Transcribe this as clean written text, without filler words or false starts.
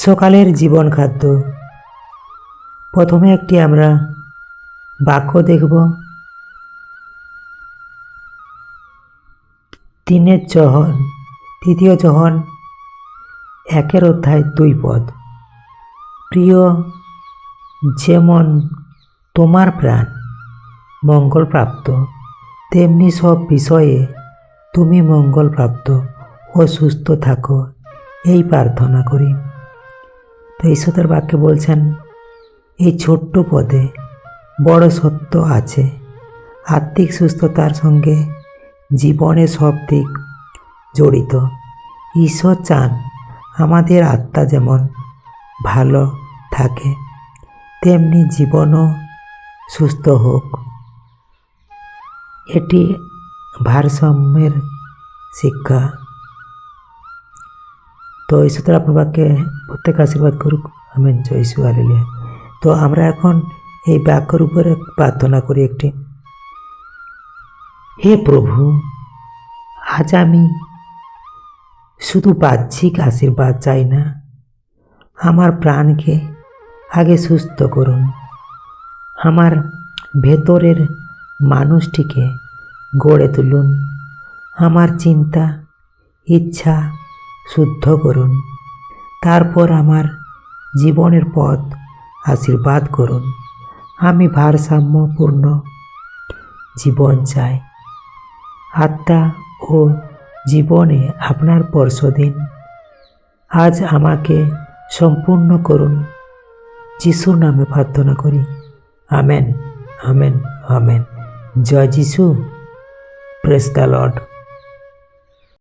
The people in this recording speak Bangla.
সকালের জীবন খাদ্য। প্রথমে একটি আমরা বাক্য দেখব। 3 যোহন, 3 যোহন 1 অধ্যায় 2 পদ। প্রিয়, যেমন তোমার প্রাণ মঙ্গলপ্রাপ্ত, তেমনি সব বিষয়ে তুমি মঙ্গলপ্রাপ্ত ও সুস্থ থাকো, এই প্রার্থনা করি। তো ঈশ্বরের বাক্যে বলছেন, এই ছোট্ট পদে বড় সত্য আছে। আত্মিক সুস্থতার সঙ্গে জীবনের সব দিক জড়িত। ঈশ্বর চান আমাদের আত্মা যেমন ভালো থাকে, তেমনি জীবনও সুস্থ হোক। এটি ভারসাম্যের শিক্ষা। তো ঈশ্বর আপনার বাক্যে প্রত্যেক আশীর্বাদ করুক। আমেন। জয় ঈশ্বর, হালেলুয়া। তো আমরা এখন এই বাক্যের উপরে প্রার্থনা করি একটি। হে প্রভু, আজ আমি শুধু বাহ্যিক আশীর্বাদ চাই না, আমার প্রাণকে আগে সুস্থ করুন। আমার ভেতরের মানুষটিকে গড়ে তুলুন। আমার চিন্তা ইচ্ছা শুদ্ধ করুন। তারপর আমার জীবনের পথ আশীর্বাদ করুন। আমি ভারসাম্যপূর্ণ জীবন চাই। আত্মা ও জীবনে আপনার স্পর্শ দিন। আজ আমাকে সম্পূর্ণ করুন। যিশুর নামে প্রার্থনা করি। Amen, amen, amen. জয় যিশু। Praise the Lord.